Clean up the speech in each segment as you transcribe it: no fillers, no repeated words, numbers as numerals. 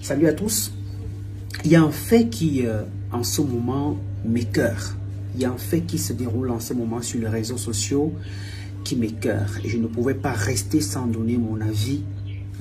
Salut à tous. Il y a un fait qui, en ce moment, m'écoeure. Il y a un fait qui se déroule en ce moment sur les réseaux sociaux qui m'écoeure. Et je ne pouvais pas rester sans donner mon avis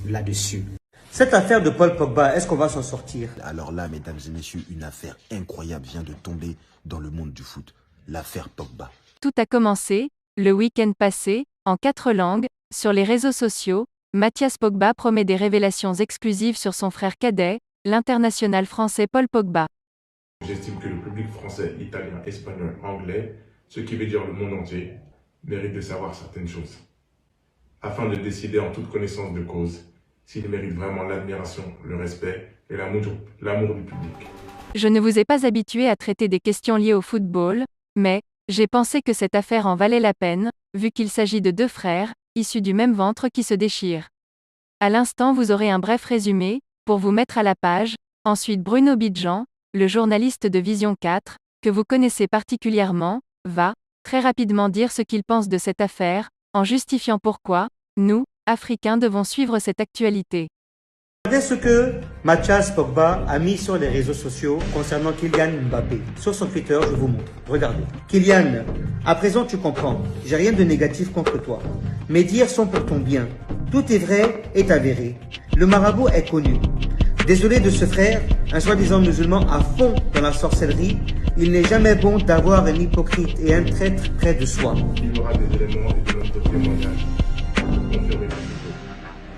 là-dessus. Cette affaire de Paul Pogba, est-ce qu'on va s'en sortir? Alors là, mesdames et messieurs, une affaire incroyable vient de tomber dans le monde du foot. L'affaire Pogba. Tout a commencé, le week-end passé, en 4 langues, sur les réseaux sociaux. Mathias Pogba promet des révélations exclusives sur son frère cadet, l'international français Paul Pogba. J'estime que le public français, italien, espagnol, anglais, ce qui veut dire le monde entier, mérite de savoir certaines choses, afin de décider en toute connaissance de cause s'il mérite vraiment l'admiration, le respect et l'amour du public. Je ne vous ai pas habitué à traiter des questions liées au football, mais j'ai pensé que cette affaire en valait la peine, vu qu'il s'agit de 2 frères, issus du même ventre qui se déchirent. À l'instant vous aurez un bref résumé, pour vous mettre à la page, ensuite Bruno Bidjan, le journaliste de Vision 4, que vous connaissez particulièrement, va, très rapidement dire ce qu'il pense de cette affaire, en justifiant pourquoi, nous, Africains devons suivre cette actualité. Regardez ce que Mathias Pogba a mis sur les réseaux sociaux concernant Kylian Mbappé. Sur son Twitter, je vous montre. Regardez. Kylian, à présent tu comprends, j'ai rien de négatif contre toi. Mes dires sont pour ton bien. Tout est vrai et avéré. Le marabout est connu. Désolé de ce frère, un soi-disant musulman à fond dans la sorcellerie, il n'est jamais bon d'avoir un hypocrite et un traître près de soi. Il y aura des éléments et de notre témoignage. Confirmez plutôt.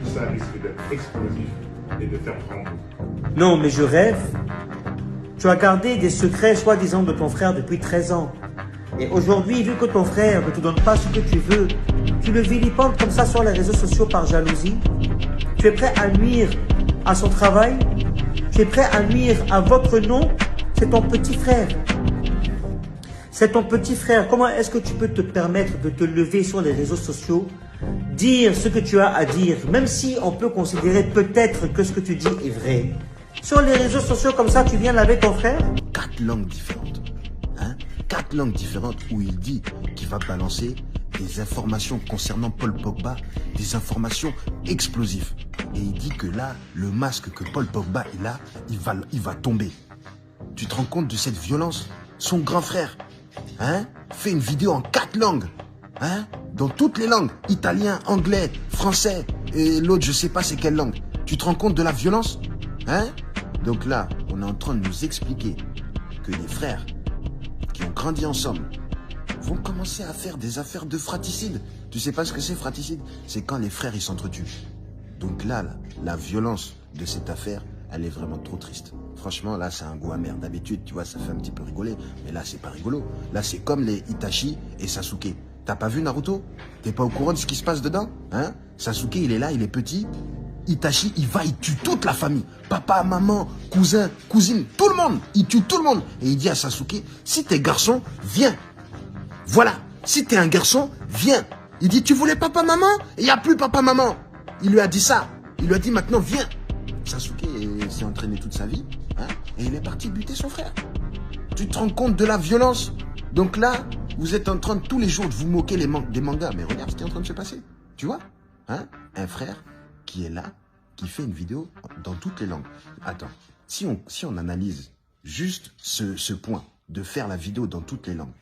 Tout ça risque d'être explosif et de faire prendre. Non, mais je rêve. Tu as gardé des secrets soi-disant de ton frère depuis 13 ans. Et aujourd'hui, vu que ton frère ne te donne pas ce que tu veux, tu le vilipendes comme ça sur les réseaux sociaux par jalousie. Tu es prêt à nuire à son travail. Tu es prêt à nuire à votre nom. C'est ton petit frère. C'est ton petit frère. Comment est-ce que tu peux te permettre de te lever sur les réseaux sociaux, dire ce que tu as à dire, même si on peut considérer peut-être que ce que tu dis est vrai. Sur les réseaux sociaux comme ça, tu viens laver ton frère? 4 langues différentes. 4 langues différentes où il dit qu'il va balancer des informations concernant Paul Pogba, des informations explosives. Et il dit que là, le masque que Paul Pogba il va tomber. Tu te rends compte de cette violence? Son grand frère fait une vidéo en 4 langues. Dans toutes les langues. Italien, anglais, français. Et l'autre, je sais pas c'est quelle langue. Tu te rends compte de la violence? Donc là, on est en train de nous expliquer que les frères qui ont grandi ensemble vont commencer à faire des affaires de fratricide. Tu sais pas ce que c'est, fratricide? C'est quand les frères, ils s'entretuent. Donc là, la violence de cette affaire, elle est vraiment trop triste. Franchement, là, c'est un goût amer. D'habitude, tu vois, ça fait un petit peu rigoler. Mais là, c'est pas rigolo. Là, c'est comme les Itachi et Sasuke. T'as pas vu Naruto? T'es pas au courant de ce qui se passe dedans? Sasuke, il est là, il est petit. Itachi, il tue toute la famille. Papa, maman, cousin, cousine, tout le monde. Il tue tout le monde. Et il dit à Sasuke, si t'es garçon, viens. Voilà. Si t'es un garçon, viens. Il dit, tu voulais papa, maman? Il n'y a plus papa, maman. Il lui a dit ça. Il lui a dit, maintenant, viens. Sasuke s'est entraîné toute sa vie. Et il est parti buter son frère. Tu te rends compte de la violence? Donc là, vous êtes en train de tous les jours de vous moquer des mangas. Mais regarde ce qui est en train de se passer. Tu vois? Un frère qui est là, qui fait une vidéo dans toutes les langues. Attends, si on analyse juste ce point de faire la vidéo dans toutes les langues,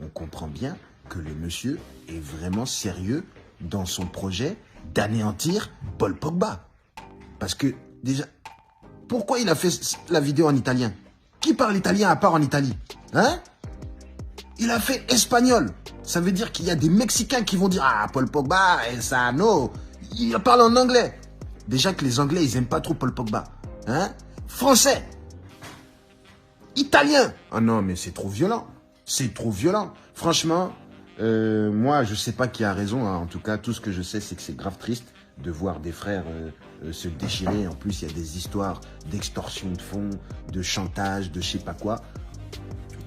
on comprend bien que le monsieur est vraiment sérieux dans son projet d'anéantir Paul Pogba. Parce que déjà, pourquoi il a fait la vidéo en italien? Qui parle italien à part en Italie? Il a fait espagnol. Ça veut dire qu'il y a des Mexicains qui vont dire « Ah, Paul Pogba, ça, no ». Il parle en anglais. Déjà que les Anglais, ils aiment pas trop Paul Pogba. Français. Italien. Ah non, mais c'est trop violent. C'est trop violent. Franchement, moi, je sais pas qui a raison. En tout cas, tout ce que je sais, c'est que c'est grave triste de voir des frères se déchirer. En plus, il y a des histoires d'extorsion de fonds, de chantage, de je sais pas quoi.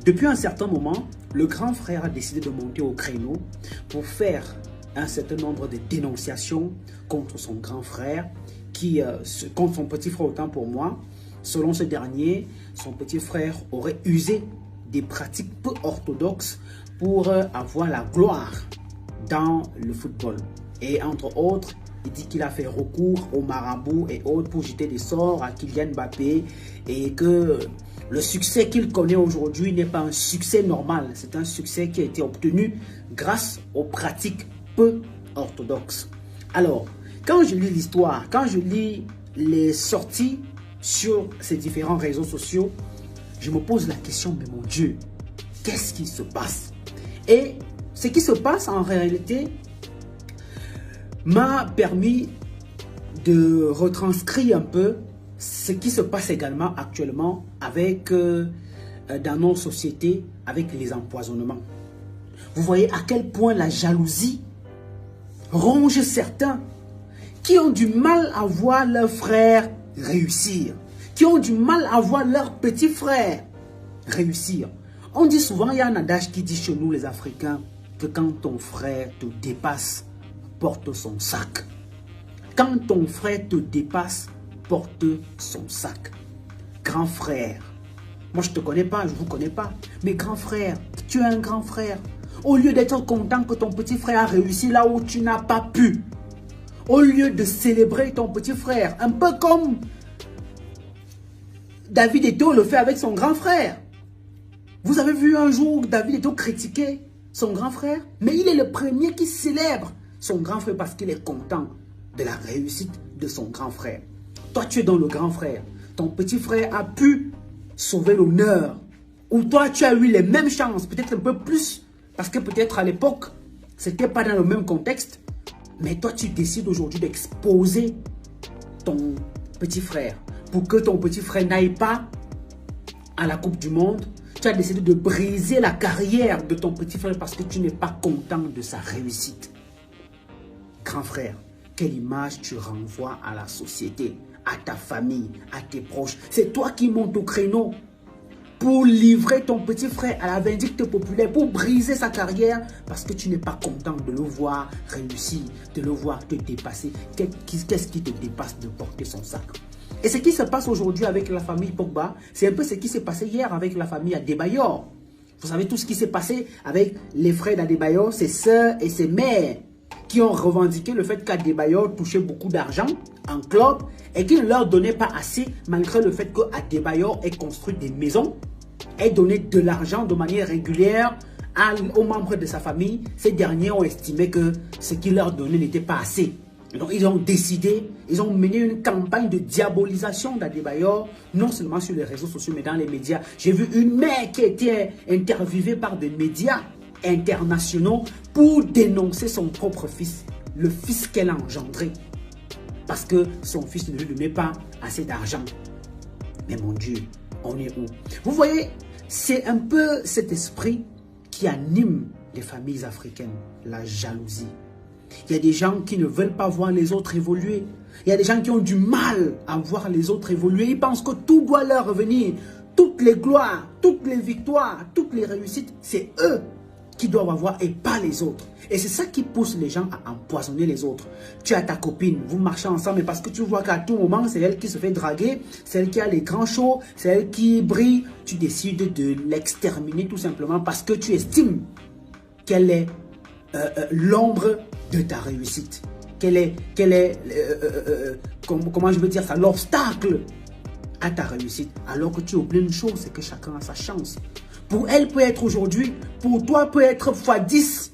Depuis un certain moment, le grand frère a décidé de monter au créneau pour faire un certain nombre de dénonciations contre son grand frère, contre son petit frère autant pour moi. Selon ce dernier, son petit frère aurait usé des pratiques peu orthodoxes pour avoir la gloire dans le football. Et entre autres, Il dit qu'il a fait recours aux marabouts et autres pour jeter des sorts à Kylian Mbappé et que le succès qu'il connaît aujourd'hui n'est pas un succès normal. C'est un succès qui a été obtenu grâce aux pratiques peu orthodoxes. Alors, quand je lis l'histoire, quand je lis les sorties sur ces différents réseaux sociaux, je me pose la question, mais mon Dieu, qu'est-ce qui se passe? Et ce qui se passe en réalité m'a permis de retranscrire un peu ce qui se passe également actuellement avec, dans nos sociétés avec les empoisonnements. Vous voyez à quel point la jalousie ronge certains qui ont du mal à voir leurs frères réussir, qui ont du mal à voir leurs petits frères réussir. On dit souvent, il y a un adage qui dit chez nous les Africains, que quand ton frère te dépasse, porte son sac. Quand ton frère te dépasse, porte son sac. Grand frère, moi je ne te connais pas, je ne vous connais pas, mais grand frère, tu es un grand frère. Au lieu d'être content que ton petit frère a réussi là où tu n'as pas pu, au lieu de célébrer ton petit frère, un peu comme David Eto'o le fait avec son grand frère. Vous avez vu un jour David Eto'o critiquer son grand frère, mais il est le premier qui célèbre son grand frère parce qu'il est content de la réussite de son grand frère. Toi, tu es dans le grand frère. Ton petit frère a pu sauver l'honneur. Ou toi, tu as eu les mêmes chances, peut-être un peu plus, parce que peut-être à l'époque, ce n'était pas dans le même contexte. Mais toi, tu décides aujourd'hui d'exposer ton petit frère pour que ton petit frère n'aille pas à la Coupe du Monde. Tu as décidé de briser la carrière de ton petit frère parce que tu n'es pas content de sa réussite. Grand frère, quelle image tu renvoies à la société, à ta famille, à tes proches? C'est toi qui montes au créneau pour livrer ton petit frère à la vindicte populaire, pour briser sa carrière parce que tu n'es pas content de le voir réussir, de le voir te dépasser. Qu'est-ce qui te dépasse de porter son sac? Et ce qui se passe aujourd'hui avec la famille Pogba, c'est un peu ce qui s'est passé hier avec la famille Adebayor. Vous savez tout ce qui s'est passé avec les frères d'Adebayor, ses sœurs et ses mères, qui ont revendiqué le fait qu'Adebayor touchait beaucoup d'argent en club et qu'il ne leur donnait pas assez malgré le fait qu'Adebayor ait construit des maisons, ait donné de l'argent de manière régulière aux membres de sa famille. Ces derniers ont estimé que ce qu'il leur donnait n'était pas assez. Donc ils ont décidé, ils ont mené une campagne de diabolisation d'Adebayor, non seulement sur les réseaux sociaux mais dans les médias. J'ai vu une mère qui a été interviewée par des médias internationaux pour dénoncer son propre fils, le fils qu'elle a engendré, parce que son fils ne lui donnait pas assez d'argent. Mais mon Dieu, on est où? Vous voyez, c'est un peu cet esprit qui anime les familles africaines, la jalousie. Il y a des gens qui ne veulent pas voir les autres évoluer. Il y a des gens qui ont du mal à voir les autres évoluer. Ils pensent que tout doit leur revenir. Toutes les gloires, toutes les victoires, toutes les réussites, c'est eux qui doivent avoir et pas les autres. Et c'est ça qui pousse les gens à empoisonner les autres. Tu as ta copine, vous marchez ensemble, mais parce que tu vois qu'à tout moment, c'est elle qui se fait draguer, c'est elle qui a les grands shows, c'est elle qui brille. Tu décides de l'exterminer tout simplement parce que tu estimes qu'elle est l'ombre de ta réussite. Comment je veux dire ça, l'obstacle à ta réussite. Alors que tu oublies une chose, c'est que chacun a sa chance. Pour elle peut être aujourd'hui, pour toi peut être x10.